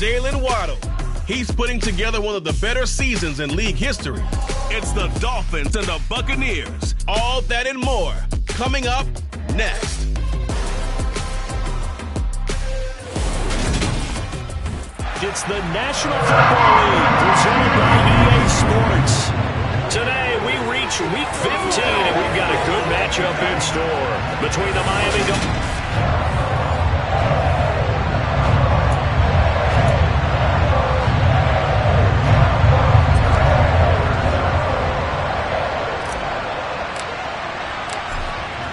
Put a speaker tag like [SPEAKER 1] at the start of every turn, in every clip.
[SPEAKER 1] Jalen Waddle. He's putting together one of the better seasons in league history. It's the Dolphins and the Buccaneers. All that and more coming up next.
[SPEAKER 2] It's the National Football League presented by EA Sports. Today we reach Week 15 and we've got a good matchup in store between the Miami Dolphins.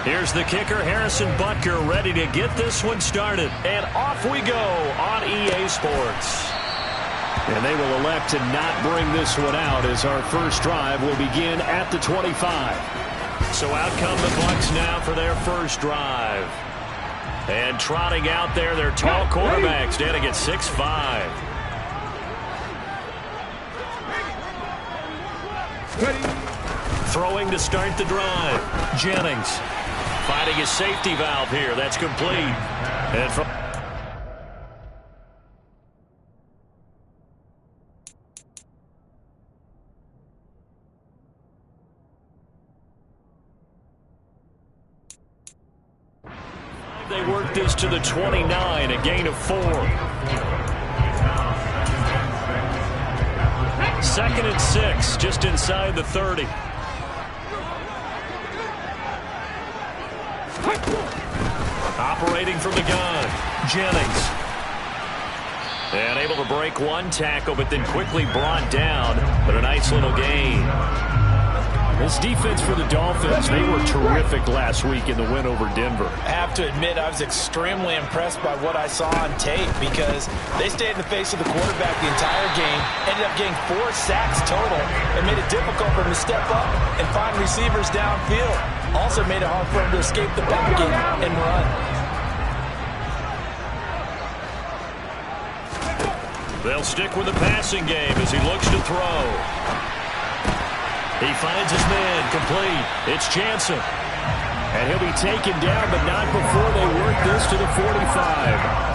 [SPEAKER 2] Here's the kicker, Harrison Butker, ready to get this one started. And off we go on EA Sports. And they will elect to not bring this one out as our first drive will begin at the 25. So out come the Bucs now for their first drive. And trotting out there, their tall quarterback standing at 6'5". Throwing to start the drive, Jennings. Finding his safety valve here. That's complete. And from they work this to the 29, a gain of 4. 2nd and 6, just inside the 30. Operating from the gun, Jennings. And able to break one tackle, but then quickly brought down. But a nice little gain. This defense for the Dolphins, they were terrific last week in the win over Denver.
[SPEAKER 3] I have to admit, I was extremely impressed by what I saw on tape because they stayed in the face of the quarterback the entire game, ended up getting 4 sacks total, and made it difficult for him to step up and find receivers downfield. Also made it hard for him to escape the pocket and run.
[SPEAKER 2] They'll stick with the passing game as he looks to throw. He finds his man, complete. It's Jansen. And he'll be taken down, but not before they work this to the 45.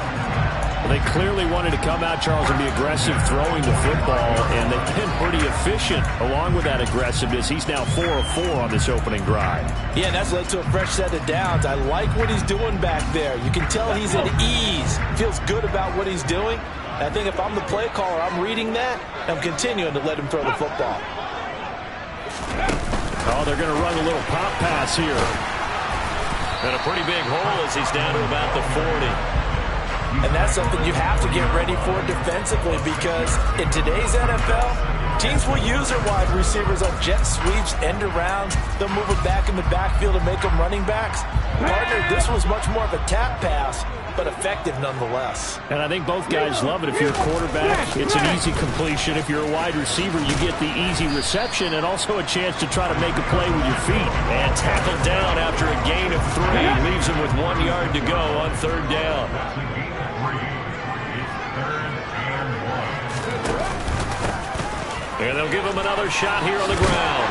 [SPEAKER 2] Well, they clearly wanted to come out, Charles, and be aggressive throwing the football, and they've been pretty efficient along with that aggressiveness. He's now 4 of 4 on this opening drive.
[SPEAKER 3] Yeah, and that's led to a fresh set of downs. I like what he's doing back there. You can tell he's at ease. Feels good about what he's doing. I think if I'm the play caller, I'm reading that, and I'm continuing to let him throw the football.
[SPEAKER 2] Oh, they're going to run a little pop pass here. And a pretty big hole as he's down to about the 40.
[SPEAKER 3] And that's something you have to get ready for defensively because in today's NFL, teams will use their wide receivers on jet sweeps, end arounds. They'll move it back in the backfield and make them running backs. Partner, this was much more of a tap pass, but effective nonetheless.
[SPEAKER 2] And I think both guys love it. If you're a quarterback, it's an easy completion. If you're a wide receiver, you get the easy reception and also a chance to try to make a play with your feet. And tackled down after a gain of 3. Leaves him with 1 yard to go on 3rd down. And they'll give him another shot here on the ground.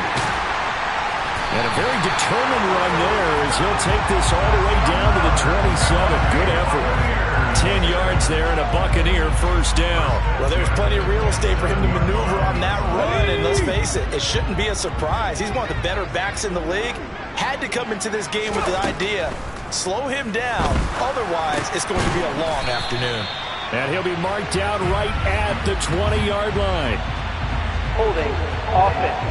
[SPEAKER 2] And a very determined run there as he'll take this all the way down to the 27. Good effort. 10 yards there and a Buccaneer first down.
[SPEAKER 3] Well, there's plenty of real estate for him to maneuver on that run. And let's face it, it shouldn't be a surprise. He's one of the better backs in the league. Had to come into this game with the idea, slow him down. Otherwise, it's going to be a long afternoon.
[SPEAKER 2] And he'll be marked down right at the 20-yard line.
[SPEAKER 4] Holding, offense.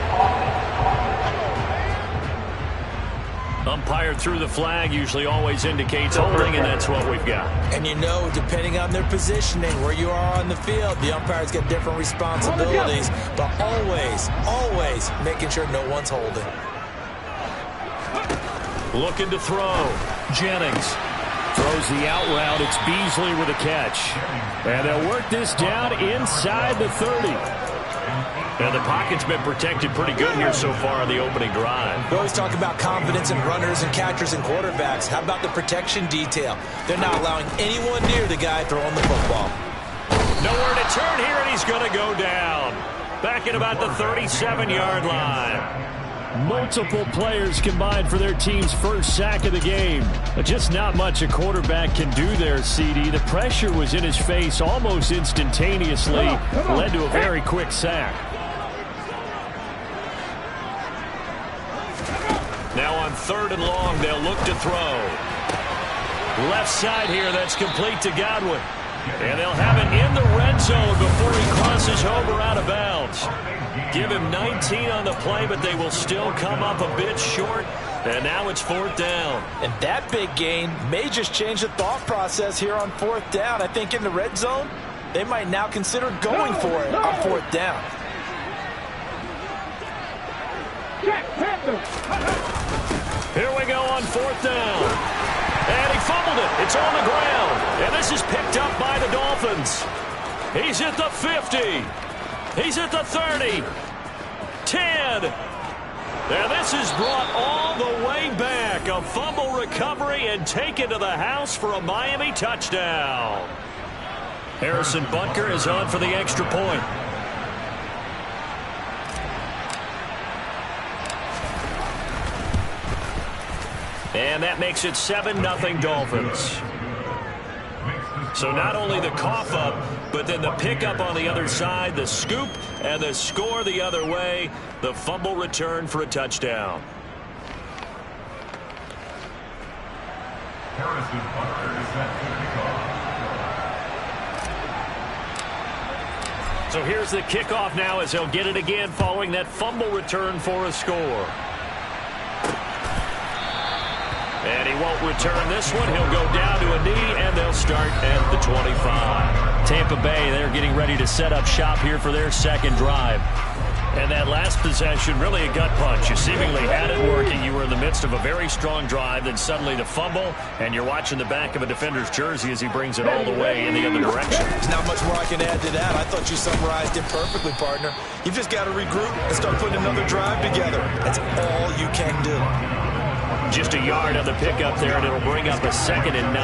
[SPEAKER 2] Umpire threw the flag, usually always indicates holding, and that's what we've got.
[SPEAKER 3] And you know, depending on their positioning, where you are on the field, the umpires get different responsibilities, but always making sure no one's holding.
[SPEAKER 2] Looking to throw. Jennings throws the out route. It's Beasley with a catch. And they'll work this down inside the 30. And the pocket's been protected pretty good here so far on the opening drive.
[SPEAKER 3] We always talk about confidence in runners and catchers and quarterbacks. How about the protection detail? They're not allowing anyone near the guy throwing the football.
[SPEAKER 2] Nowhere to turn here, and he's going to go down. Back at about the 37-yard line. Multiple players combined for their team's first sack of the game. But just not much a quarterback can do there, CD. The pressure was in his face almost instantaneously. Led to a very quick sack. Now on 3rd and long, they'll look to throw. Left side here, that's complete to Godwin. And they'll have it in the red zone before he crosses over out of bounds. Give him 19 on the play, but they will still come up a bit short. And now it's 4th down.
[SPEAKER 3] And that big gain may just change the thought process here on 4th down. I think in the red zone, they might now consider going for it on 4th down.
[SPEAKER 2] Here we go on 4th down. And he fumbled it. It's on the ground. And this is picked up by the Dolphins. He's at the 50. He's at the 30. 10. And this is brought all the way back. A fumble recovery and taken to the house for a Miami touchdown. Harrison Butker is on for the extra point. And that makes it 7-0 Dolphins. So not only the cough up, but then the pickup on the other side, the scoop, and the score the other way. The fumble return for a touchdown. So here's the kickoff now as he'll get it again following that fumble return for a score. And he won't return this one. He'll go down to a knee, and they'll start at the 25. Tampa Bay, they're getting ready to set up shop here for their second drive. And that last possession, really a gut punch. You seemingly had it working. You were in the midst of a very strong drive, then suddenly the fumble, and you're watching the back of a defender's jersey as he brings it all the way in the other direction.
[SPEAKER 3] There's not much more I can add to that. I thought you summarized it perfectly, partner. You've just got to regroup and start putting another drive together. That's all you can do.
[SPEAKER 2] Just a yard on the pickup there, and it'll bring up a 2nd and 9.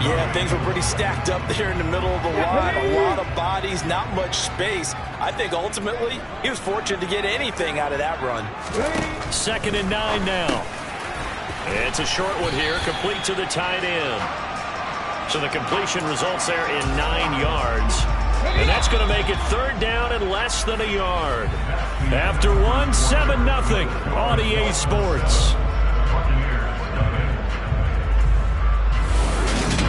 [SPEAKER 3] Yeah, things were pretty stacked up there in the middle of the line. A lot of bodies, not much space. I think ultimately he was fortunate to get anything out of that run.
[SPEAKER 2] 2nd and 9 now. It's a short one here, complete to the tight end. So the completion results there in 9 yards. And that's going to make it 3rd down and less than a yard. After one, 7-0 on EA Sports.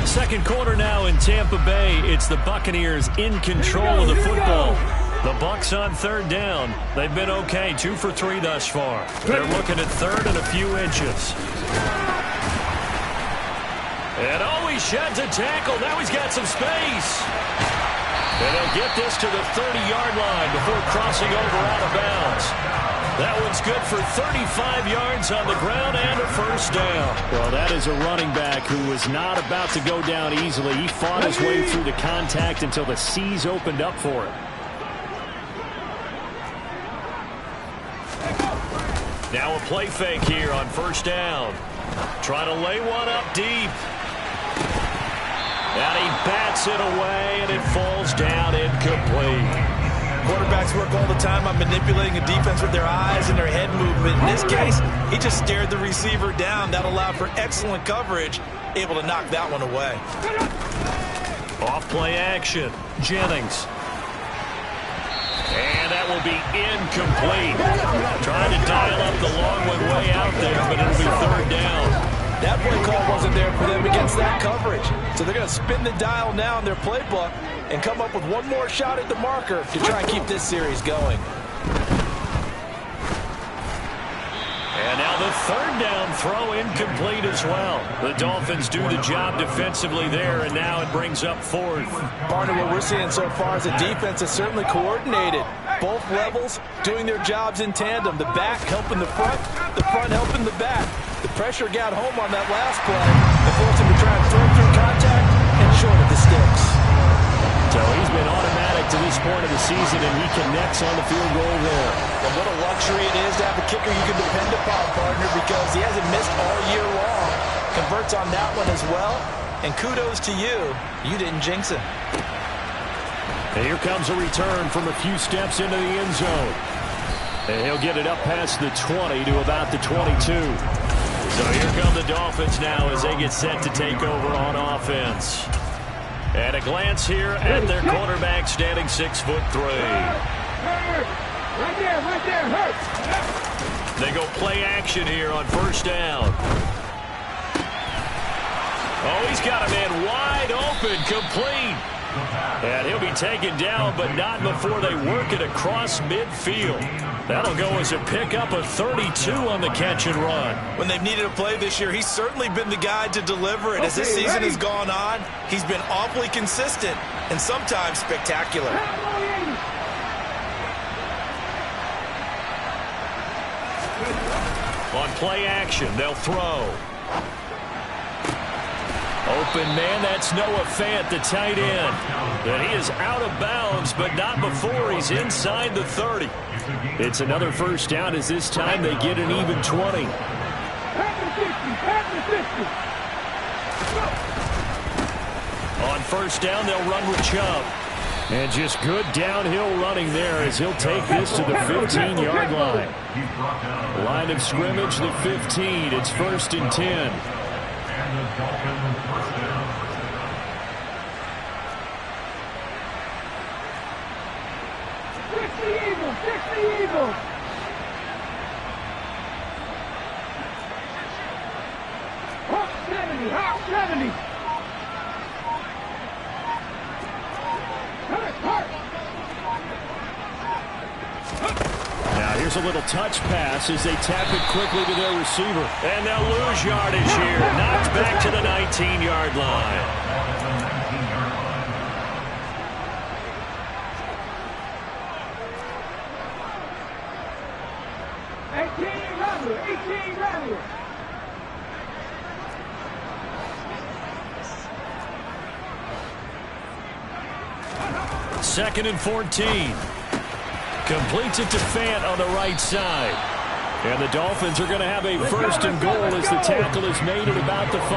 [SPEAKER 2] Second quarter now in Tampa Bay. It's the Buccaneers in control of the football. The Bucs on 3rd down. They've been okay, 2 for 3 thus far. They're looking at 3rd and a few inches. And he sheds a tackle. Now he's got some space. And he'll get this to the 30-yard line before crossing over out of bounds. That one's good for 35 yards on the ground and a 1st down. Well, that is a running back who was not about to go down easily. He fought his way through the contact until the seas opened up for him. Now a play fake here on 1st down. Try to lay one up deep. And he bats it away, and it falls down incomplete.
[SPEAKER 3] Quarterbacks work all the time on manipulating a defense with their eyes and their head movement. In this case, he just stared the receiver down. That allowed for excellent coverage, able to knock that one away.
[SPEAKER 2] Off play action. Jennings. And that will be incomplete. Trying to dial up the long one way out there, but it'll be 3rd down.
[SPEAKER 3] That play call wasn't there for them against that coverage. So they're going to spin the dial now in their playbook and come up with one more shot at the marker to try and keep this series going.
[SPEAKER 2] And now the 3rd down throw incomplete as well. The Dolphins do the job defensively there, and now it brings up 4th.
[SPEAKER 3] Partner, what we're seeing so far is a defense that's certainly coordinated. Both levels doing their jobs in tandem. The back helping the front helping the back. The pressure got home on that last play and forced him to try and throw through contact and short of the sticks.
[SPEAKER 2] So he's been automatic to this point of the season, and he connects on the field goal there.
[SPEAKER 3] And what a luxury it is to have a kicker you can depend upon, partner, because he hasn't missed all year long. Converts on that one as well, and kudos to you. You didn't jinx him.
[SPEAKER 2] And here comes a return from a few steps into the end zone. And he'll get it up past the 20 to about the 22. So here come the Dolphins now as they get set to take over on offense. At a glance here at their quarterback standing 6'3".
[SPEAKER 5] Right there, hurt.
[SPEAKER 2] They go play action here on first down. Oh, he's got a man wide open, complete. And he'll be taken down, but not before they work it across midfield. That'll go as a pickup of 32 on the catch and run.
[SPEAKER 3] When they've needed a play this year, he's certainly been the guy to deliver it. As this season has gone on, he's been awfully consistent and sometimes spectacular.
[SPEAKER 2] On play action, they'll throw. Open man, that's Noah Fant, the tight end. And he is out of bounds, but not before he's inside the 30. It's another first down as this time they get an even 20. On first down, they'll run with Chubb. And just good downhill running there as he'll take this to the 15-yard line. Line of scrimmage, the 15. It's 1st and 10.
[SPEAKER 5] Fix the Eagles. Hawk 70.
[SPEAKER 2] Now here's a little touch pass as they tap it quickly to their receiver. And they'll lose yardage here. Knocked back to the 19-yard line.
[SPEAKER 5] 18 rather.2nd
[SPEAKER 2] and 14. Completes it to Fant on the right side. And the Dolphins are going to have a 1st and goal as the tackle is made at about the 5.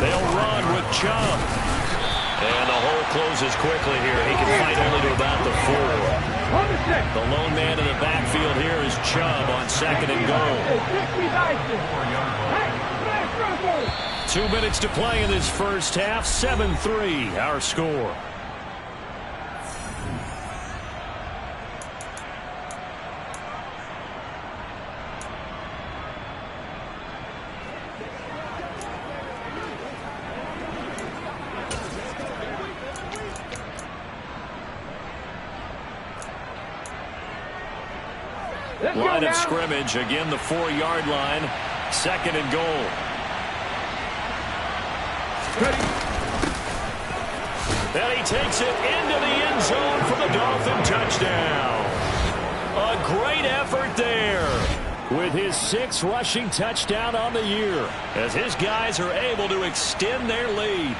[SPEAKER 2] They'll run with Chubb. And the hole closes quickly here. He can fight only to about the 4. The lone man in the backfield here is Chubb on 2nd and goal. 2 minutes to play in this first half. 7-3 our score. Line of scrimmage, again the 4-yard line, 2nd and goal. And he takes it into the end zone for the Dolphin touchdown. A great effort there with his 6th rushing touchdown on the year as his guys are able to extend their lead.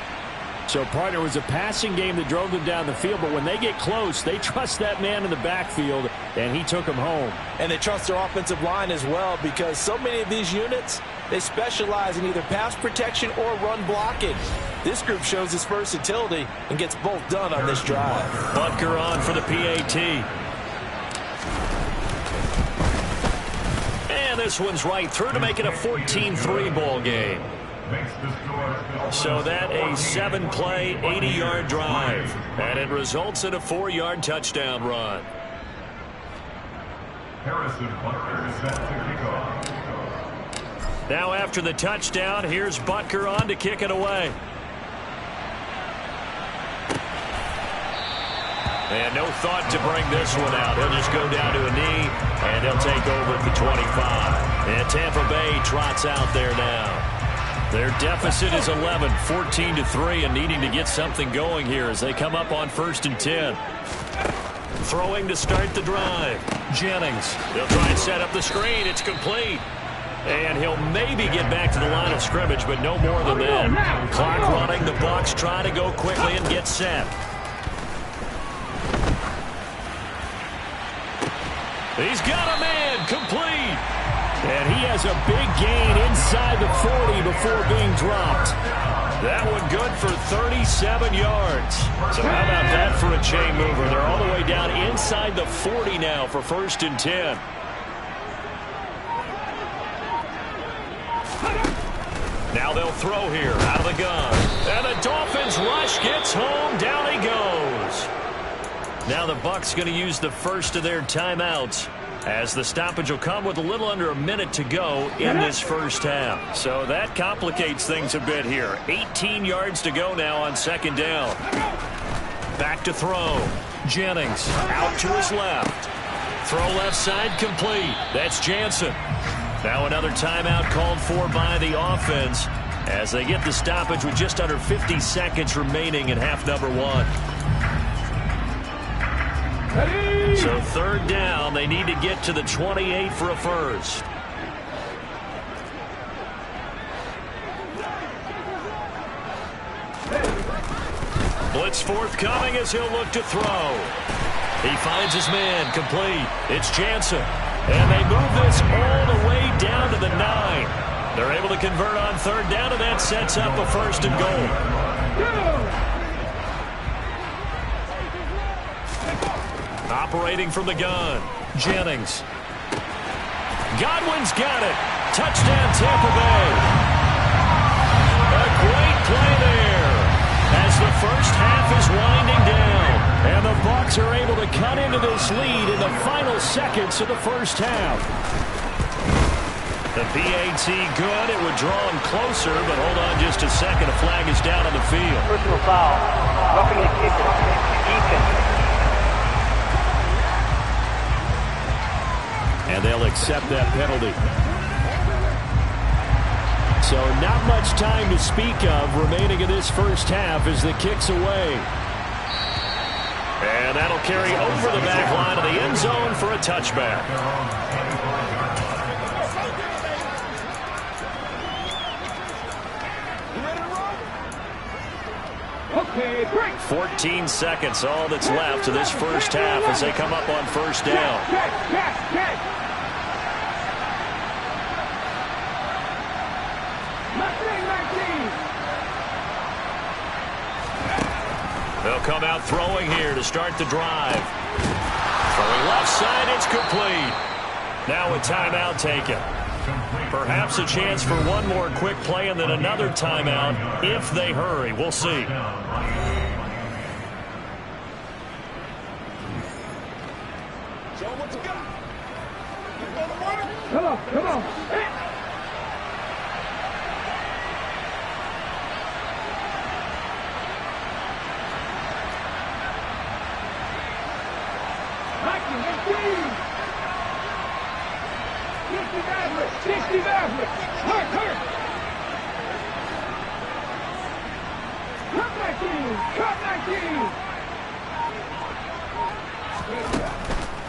[SPEAKER 2] So, partner, it was a passing game that drove them down the field, but when they get close, they trust that man in the backfield, and he took them home.
[SPEAKER 3] And they trust their offensive line as well because so many of these units, they specialize in either pass protection or run blocking. This group shows its versatility and gets both done on this drive.
[SPEAKER 2] Butker on for the PAT. And this one's right through to make it a 14-3 ball game. So that a 7-play, 80-yard drive. And it results in a 4-yard touchdown run. Now after the touchdown, here's Butker on to kick it away. And no thought to bring this one out. He'll just go down to a knee, and he'll take over at the 25. And Tampa Bay trots out there now. Their deficit is 11, 14-3, and needing to get something going here as they come up on 1st and 10. Throwing to start the drive. Jennings. They'll try and set up the screen. It's complete. And he'll maybe get back to the line of scrimmage, but no more than that. Clock running. The Bucs try to go quickly and get set. He's got a man. Complete. And he has a big gain inside the 40 before being dropped. That one good for 37 yards. So how about that for a chain mover? They're all the way down inside the 40 now for 1st and 10. Now they'll throw here out of the gun. And the Dolphins rush gets home. Down he goes. Now the Bucs going to use the first of their timeouts, as the stoppage will come with a little under a minute to go in this first half. So that complicates things a bit here. 18 yards to go now on 2nd down. Back to throw. Jennings out to his left. Throw left side complete. That's Jansen. Now another timeout called for by the offense as they get the stoppage with just under 50 seconds remaining in half number 1. So 3rd down, they need to get to the 28 for a first. Blitz forthcoming as he'll look to throw. He finds his man complete. It's Jansen. And they move this all the way down to the 9. They're able to convert on 3rd down, and that sets up a 1st and goal. Operating from the gun, Jennings. Godwin's got it. Touchdown, Tampa Bay. A great play there as the first half is winding down. And the Bucs are able to cut into this lead in the final seconds of the first half. The PAT good. It would draw him closer, but hold on just a second. A flag is down on the field.
[SPEAKER 4] Personal foul. Roughing the kicker. Defense.
[SPEAKER 2] And they'll accept that penalty. So not much time to speak of remaining in this first half as the kick's away. And that'll carry over the back line of the end zone for a touchback.
[SPEAKER 5] Okay, break.
[SPEAKER 2] 14 seconds, all that's left to this first half as they come up on 1st down.
[SPEAKER 5] Catch. 19.
[SPEAKER 2] They'll come out throwing here to start the drive. Throwing left side, it's complete. Now a timeout taken. Perhaps a chance for one more quick play and then another timeout if they hurry. We'll see.
[SPEAKER 5] Come on.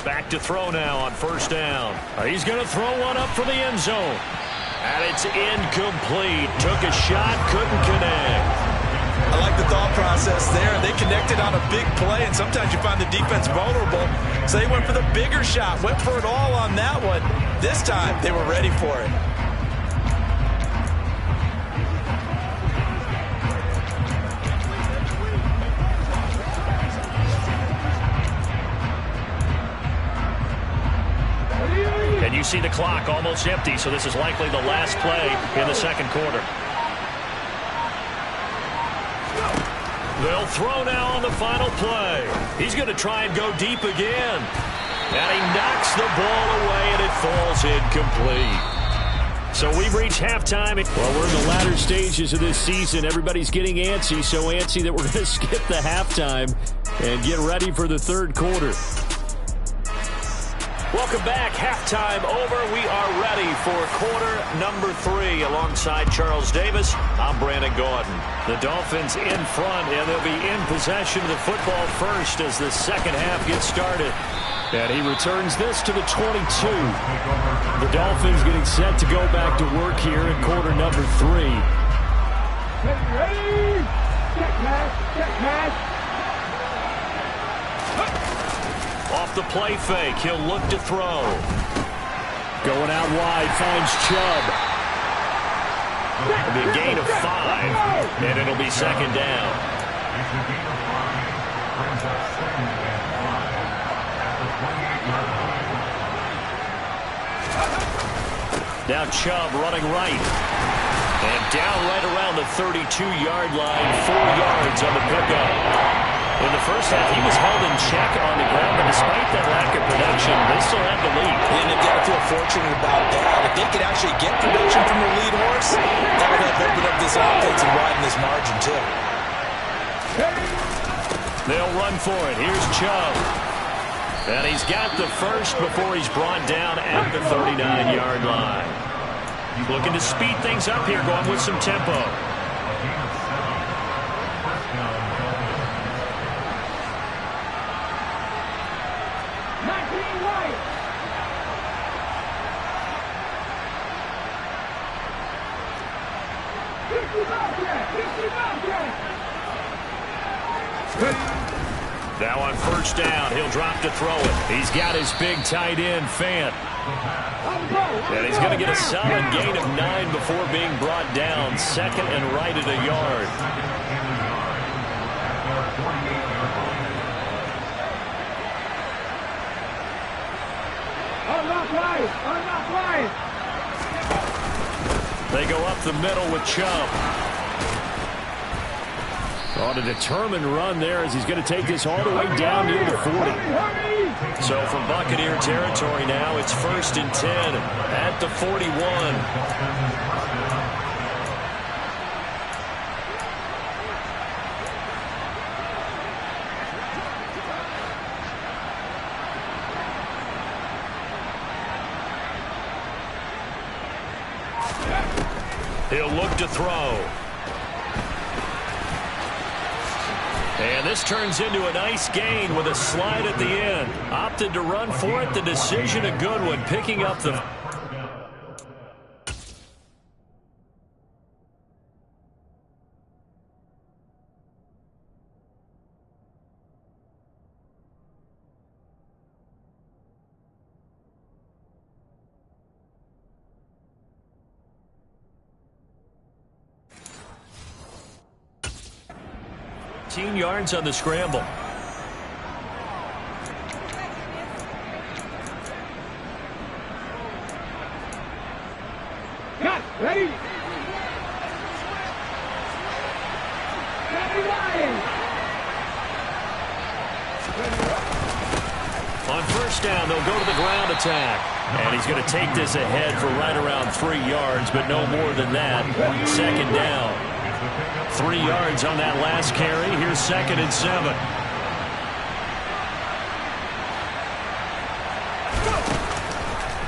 [SPEAKER 2] Back to throw now on 1st down. He's going to throw one up for the end zone. And it's incomplete. Took a shot, couldn't connect.
[SPEAKER 3] I like the thought process there. They connected on a big play, and sometimes you find the defense vulnerable. So they went for the bigger shot, went for it all on that one. This time, they were ready for it.
[SPEAKER 2] And you see the clock almost empty, so this is likely the last play in the 2nd quarter. They'll throw now on the final play. He's going to try and go deep again. And he knocks the ball away, and it falls incomplete. So we've reached halftime. Well, we're in the latter stages of this season. Everybody's getting antsy, so antsy that we're going to skip the halftime and get ready for the 3rd quarter. Welcome back. Halftime over. We are ready for quarter number 3. Alongside Charles Davis, I'm Brandon Gordon. The Dolphins in front, and they'll be in possession of the football first as the 2nd half gets started. And he returns this to the 22. The Dolphins getting set to go back to work here in quarter number 3.
[SPEAKER 5] Ready? Check pass.
[SPEAKER 2] Off the play fake, he'll look to throw. Going out wide, finds Chubb. It'll be a gain of 5, and it'll be second down. Now Chubb running right. And down right around the 32-yard line, 4 yards on the pickup. In the first half, he was held in check on the ground, but despite that lack of production, they still have the lead.
[SPEAKER 3] And they've got to feel fortunate about that. If they could actually get production from their lead horse, that would have opened up this offense and widen this margin, too.
[SPEAKER 2] They'll run for it. Here's Chubb. And he's got the first before he's brought down at the 39-yard line. Looking to speed things up here, going with some tempo. Now on first down, he'll drop to throw it. He's got his big tight end, Fant. And he's going to get a solid gain of 9 before being brought down. Second and right at a yard. They go up the middle with Chubb. On a determined run there as he's going to take this all the way down near the 40. So from Buccaneer territory now, it's 1st and 10 at the 41. He'll look to throw. And this turns into a nice gain with a slide at the end. Opted to run for it. The decision a good one, picking up the... yards on the scramble.
[SPEAKER 5] Cut, ready?
[SPEAKER 2] On first down, they'll go to the ground attack. And he's going to take this ahead for right around 3 yards, but no more than that. Second down. 3 yards on that last carry. Here's 2nd and 7.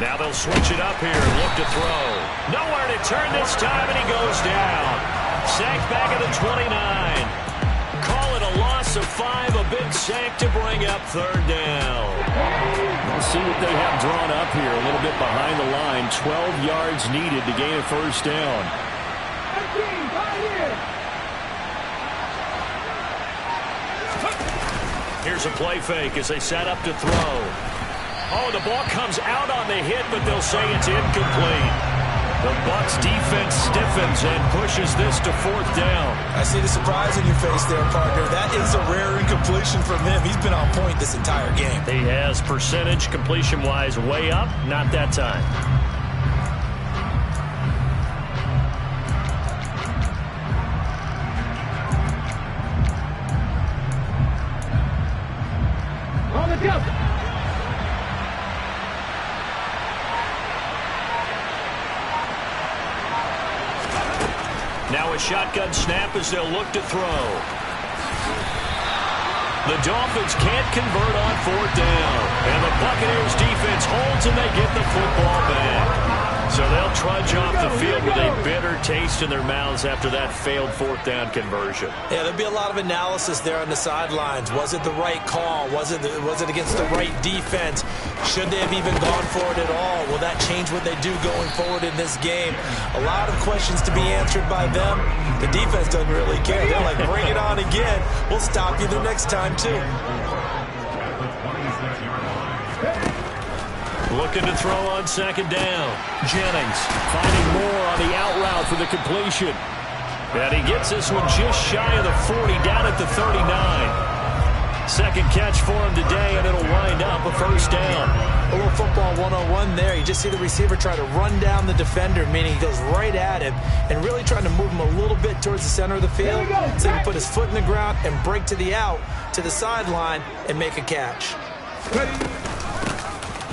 [SPEAKER 2] Now they'll switch it up here and look to throw. Nowhere to turn this time, and he goes down. Sacked back at the 29. Call it a loss of 5. A big sack to bring up 3rd down. We'll see what they have drawn up here. A little bit behind the line. 12 yards needed to gain a 1st down. Here's a play fake as they set up to throw. Oh, the ball comes out on the hit, but they'll say it's incomplete. The Bucs defense stiffens and pushes this to 4th down.
[SPEAKER 3] I see the surprise in your face there, partner. That is a rare incompletion from him. He's been on point this entire game.
[SPEAKER 2] He has percentage completion-wise way up. Not that time. Now a shotgun snap as they'll look to throw. The Dolphins can't convert on 4th down. And the Buccaneers defense holds and they get the football back. So they'll trudge off the field with a bitter taste in their mouths after that failed 4th down conversion.
[SPEAKER 3] Yeah, there'll be a lot of analysis there on the sidelines. Was it the right call? Was it against the right defense? Should they have even gone for it at all? Will that change what they do going forward in this game? A lot of questions to be answered by them. The defense doesn't really care. They're like, bring it on again. We'll stop you the next time, too.
[SPEAKER 2] Looking to throw on second down. Jennings finding more on the out route for the completion. And he gets this one just shy of the 40, down at the 39. Second catch for him today, and it'll wind up a first down.
[SPEAKER 3] A little football 101 there. You just see the receiver try to run down the defender, meaning he goes right at him and really trying to move him a little bit towards the center of the field so he can put his foot in the ground and break to the out, to the sideline, and make a catch.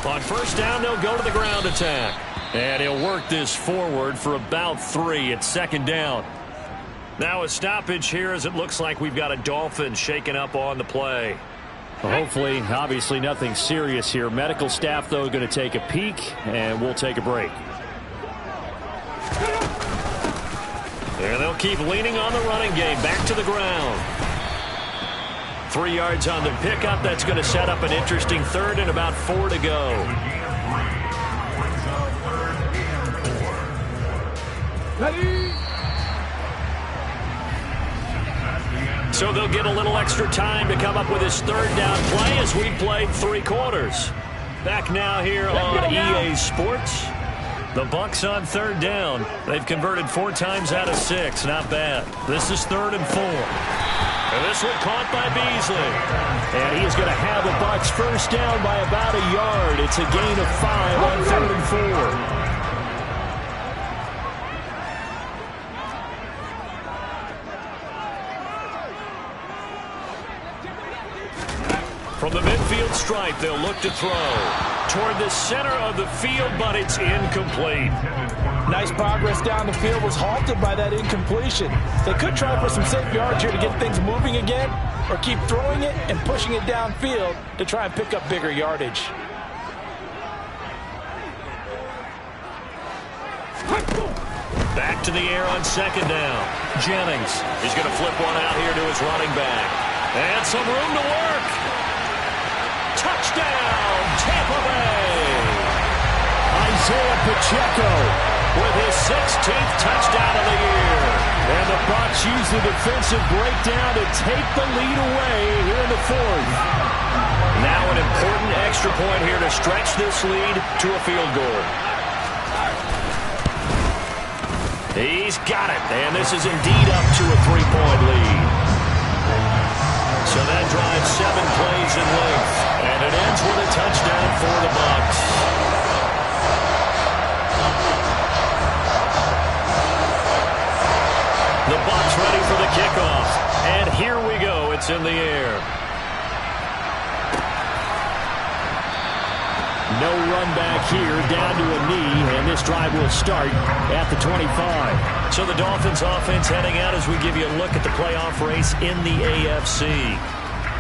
[SPEAKER 2] On first down, they'll go to the ground attack. And he'll work this forward for about 3 at second down. Now a stoppage here as it looks like we've got a Dolphin shaken up on the play.
[SPEAKER 6] Well, hopefully, obviously nothing serious here. Medical staff, though, going to take a peek, and we'll take a break.
[SPEAKER 2] And they'll keep leaning on the running game. Back to the ground. 3 yards on the pickup. That's going to set up an interesting third and about 4 to go.
[SPEAKER 5] Ready?
[SPEAKER 2] So they'll get a little extra time to come up with his third down play as we played 3 quarters. Back now here on EA Sports. The Bucs on third down. They've converted 4 times out of 6. Not bad. This is 3rd and 4. And this one caught by Beasley. And he is going to have the Bucs first down by about a yard. It's a gain of 5 on 3rd and 4. From the midfield stripe, they'll look to throw toward the center of the field, but it's incomplete.
[SPEAKER 3] Nice progress down the field, was halted by that incompletion. They could try for some safe yards here to get things moving again, or keep throwing it and pushing it downfield to try and pick up bigger yardage.
[SPEAKER 2] Back to the air on second down. Jennings is going to flip one out here to his running back. And some room to work. Touchdown, Tampa Bay! Isaiah Pacheco with his 16th touchdown of the year. And the Bucs use the defensive breakdown to take the lead away here in the 4th. Now an important extra point here to stretch this lead to a field goal. He's got it, and this is indeed up to a 3-point lead. So that drives 7 plays in length, and it ends with a touchdown for the Bucs. The Bucs ready for the kickoff, and here we go. It's in the air.
[SPEAKER 6] No run back here, down to a knee, and this drive will start at the 25.
[SPEAKER 2] So the Dolphins offense heading out as we give you a look at the playoff race in the AFC.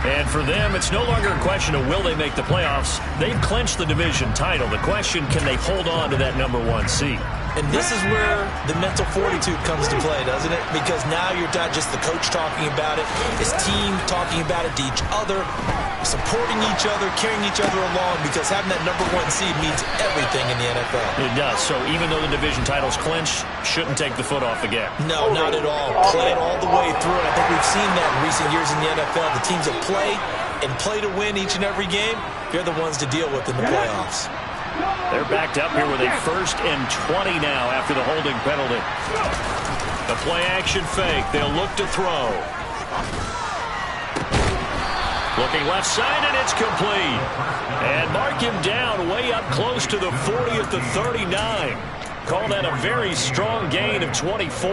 [SPEAKER 2] And for them, it's no longer a question of will they make the playoffs. They've clinched the division title. The question, can they hold on to that #1 seed?
[SPEAKER 3] And this is where the mental fortitude comes to play, doesn't it? Because now you're not just the coach talking about it, his team talking about it to each other, supporting each other, carrying each other along, because having that #1 seed means everything in the NFL.
[SPEAKER 2] It does. So even though the division title's clinched, shouldn't take the foot off the gas.
[SPEAKER 3] No, not at all. Play it all the way through. And I think we've seen that in recent years in the NFL. The teams that play and play to win each and every game, they're the ones to deal with in the playoffs.
[SPEAKER 2] They're backed up here with a 1st and 20 now after the holding penalty. The play-action fake. They'll look to throw. Looking left side, and it's complete. And mark him down way up close to the 40 at the 39. Call that a very strong gain of 24.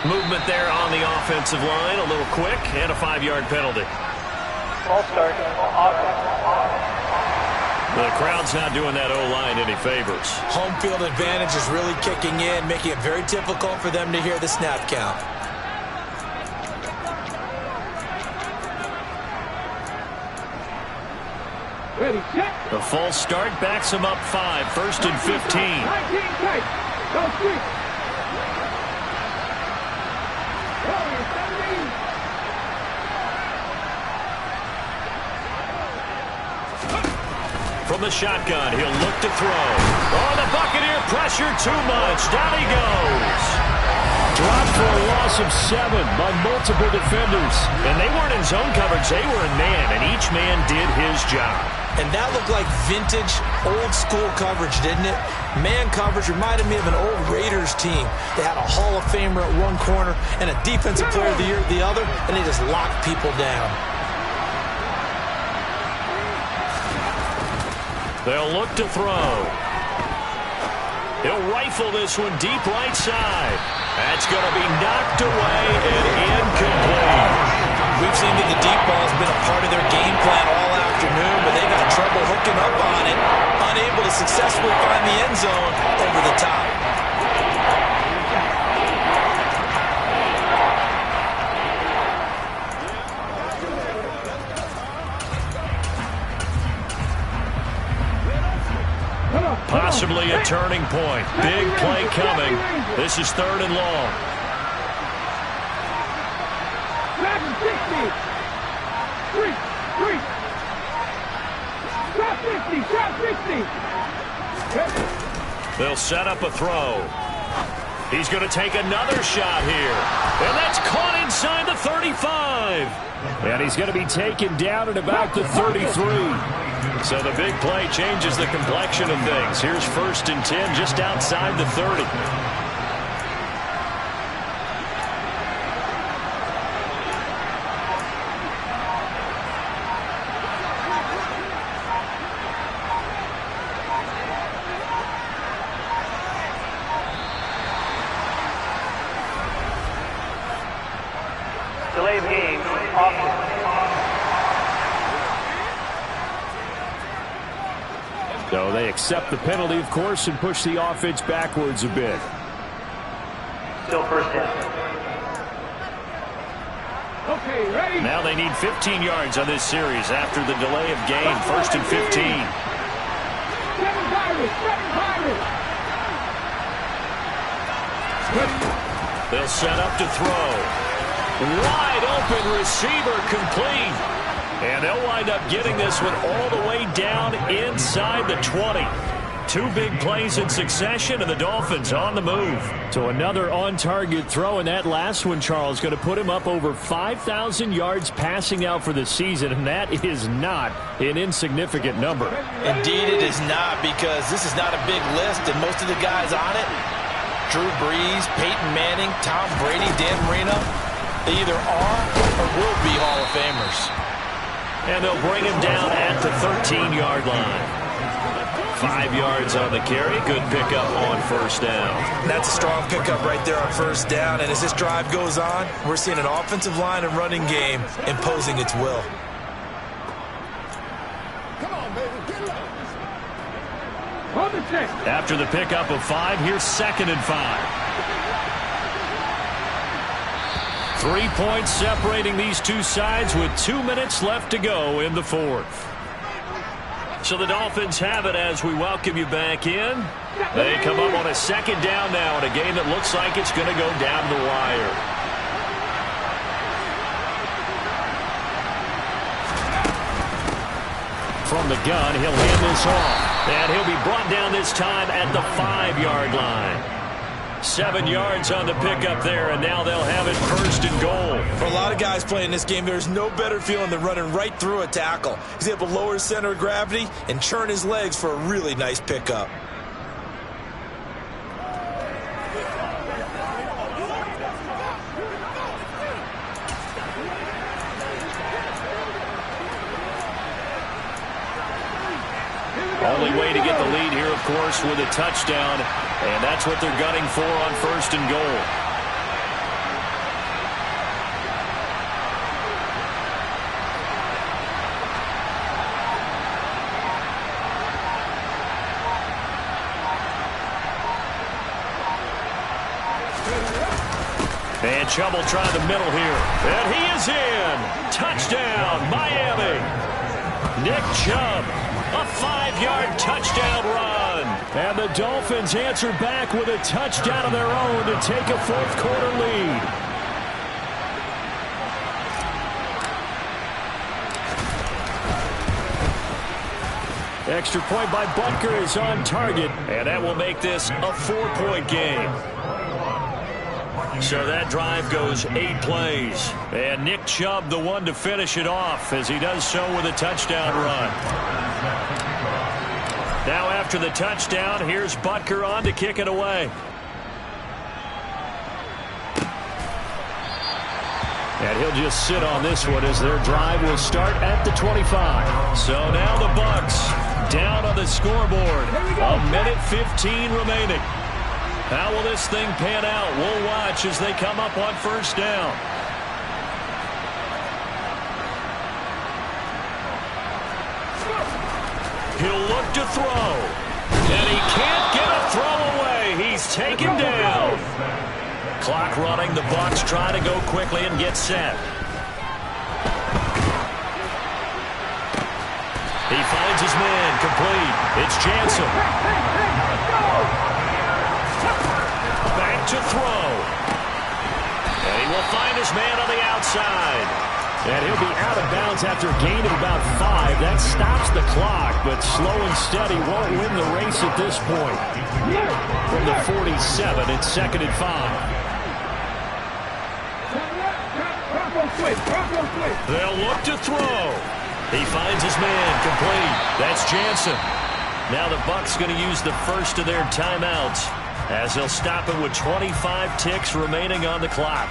[SPEAKER 2] Movement there on the offensive line, a little quick, and a 5-yard penalty.
[SPEAKER 4] Ball start.
[SPEAKER 2] The crowd's not doing that O-line any favors.
[SPEAKER 3] Home field advantage is really kicking in, making it very difficult for them to hear the snap count.
[SPEAKER 5] Ready, set.
[SPEAKER 2] The false start backs him up 5, 1st and 15.
[SPEAKER 5] 19 tight. Go 3.
[SPEAKER 2] from the shotgun. He'll look to throw. Oh, the Buccaneer pressure too much. Down he goes. Dropped for a loss of 7 by multiple defenders. And they weren't in zone coverage. They were in man, and each man did his job.
[SPEAKER 3] And that looked like vintage, old-school coverage, didn't it? Man coverage reminded me of an old Raiders team. They had a Hall of Famer at one corner and a Defensive Player of the Year at the other, and they just locked people down.
[SPEAKER 2] They'll look to throw. He'll rifle this one deep right side. That's going to be knocked away and incomplete.
[SPEAKER 3] We've seen that the deep ball has been a part of their game plan all afternoon, but they've had trouble hooking up on it, unable to successfully find the end zone over the top.
[SPEAKER 2] Possibly a turning point. Big play coming. This is 3rd and long.
[SPEAKER 5] 60. 3. Shot 50.
[SPEAKER 2] They'll set up a throw. He's going to take another shot here. And that's caught inside the 35. And he's going to be taken down at about the 33. So the big play changes the complexion of things. Here's 1st and 10 just outside the 30.
[SPEAKER 4] Delay of game, offense.
[SPEAKER 6] So they accept the penalty, of course, and push the offense backwards a bit.
[SPEAKER 4] Still 1st down.
[SPEAKER 5] Okay, ready?
[SPEAKER 2] Now they need 15 yards on this series after the delay of game. 1st and 15.
[SPEAKER 5] 7 Pirates.
[SPEAKER 2] They'll set up to throw. Wide open receiver complete. And they'll wind up getting this one all the way down inside the 20. 2 big plays in succession, and the Dolphins on the move.
[SPEAKER 6] So another on-target throw, and that last one, Charles, going to put him up over 5,000 yards passing out for the season, and that is not an insignificant number.
[SPEAKER 3] Indeed it is not, because this is not a big list, and most of the guys on it, Drew Brees, Peyton Manning, Tom Brady, Dan Marino, they either are or will be Hall of Famers.
[SPEAKER 2] And they'll bring him down at the 13-yard line. 5 yards on the carry. Good pickup on 1st down.
[SPEAKER 3] That's a strong pickup right there on 1st down. And as this drive goes on, we're seeing an offensive line and running game imposing its will.
[SPEAKER 5] Come on, baby, get low. On the check.
[SPEAKER 2] After the pickup of 5, here's 2nd and 5. 3 points separating these two sides with 2 minutes left to go in the 4th. So the Dolphins have it as we welcome you back in. They come up on a 2nd down now in a game that looks like it's going to go down the wire. From the gun, he'll hand this off. And he'll be brought down this time at the 5-yard line. 7 yards on the pickup there, and now they'll have it 1st and goal.
[SPEAKER 3] For a lot of guys playing this game, there's no better feeling than running right through a tackle. He's able to lower his center of gravity and churn his legs for a really nice pickup.
[SPEAKER 2] Only way to get the lead here, of course, with a touchdown, and that's what they're gunning for on 1st and goal. And Chubb will try the middle here, and he is in. Touchdown, Miami. Nick Chubb. A 5-yard touchdown run.
[SPEAKER 6] And the Dolphins answer back with a touchdown of their own to take a 4th quarter lead. Extra point by Butker is on target, and that will make this a 4-point game. So that drive goes 8 plays. And Nick Chubb, the one to finish it off, as he does so with a touchdown run. Now after the touchdown, here's Butker on to kick it away. And he'll just sit on this one as their drive will start at the 25. So now the Bucs down on the scoreboard. A minute 15 remaining. How will this thing pan out? We'll watch as they come up on first down. He'll look to throw. And he can't get a throw away. He's taken down. Clock running. The Bucs try to go quickly and get set. He finds his man complete. It's Jansen. Back to throw. And he will find his man on the outside. And he'll be out of bounds after a gain of about 5. That stops the clock, but slow and steady won't win the race at this point. From the 47, it's 2nd and 5. They'll look to throw. He finds his man complete. That's Jansen. Now the Bucs going to use the first of their timeouts as they'll stop it with 25 ticks remaining on the clock.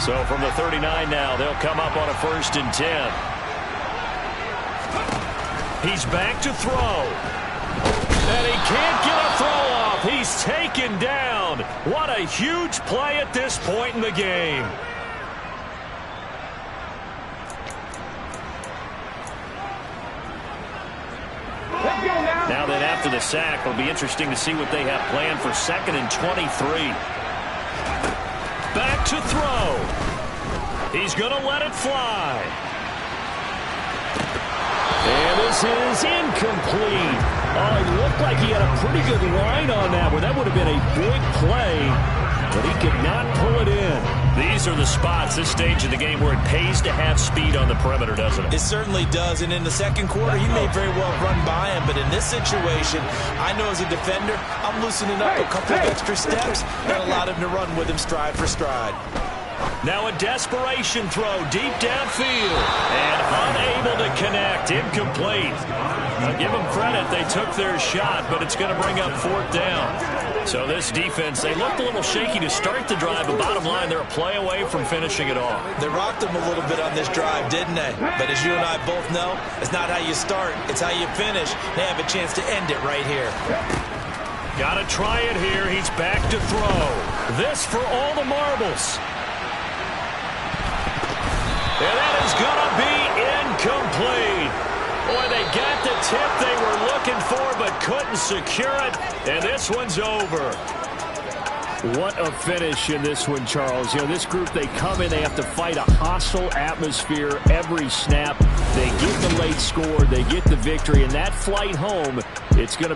[SPEAKER 6] So from the 39 now, they'll come up on a 1st and 10. He's back to throw. And he can't get a throw off. He's taken down. What a huge play at this point in the game. Now then, after the sack, it'll be interesting to see what they have planned for 2nd and 23. Back to throw. He's going to let it fly. And this is incomplete. Oh, it looked like he had a pretty good line on that one. That would have been a big play, but he could not pull it in. These are the spots, this stage of the game, where it pays to have speed on the perimeter, doesn't it?
[SPEAKER 3] It certainly does, and in the second quarter, he may very well run by him, but in this situation, I know as a defender, I'm loosening up a couple of extra steps and allowed him to run with him stride for stride.
[SPEAKER 6] Now a desperation throw deep downfield, and unable to connect, incomplete. Now give them credit, they took their shot, but it's going to bring up 4th down. So this defense, they looked a little shaky to start the drive, but bottom line, they're a play away from finishing it off.
[SPEAKER 3] They rocked him a little bit on this drive, didn't they? But as you and I both know, it's not how you start, it's how you finish. They have a chance to end it right here.
[SPEAKER 6] Got to try it here. He's back to throw. This for all the marbles. And that is going to be incomplete. Boy, they got the tip they were looking for, but couldn't secure it. And this one's over. What a finish in this one, Charles. You know, this group, they come in, they have to fight a hostile atmosphere every snap. They get the late score, they get the victory, and that flight home, it's going to be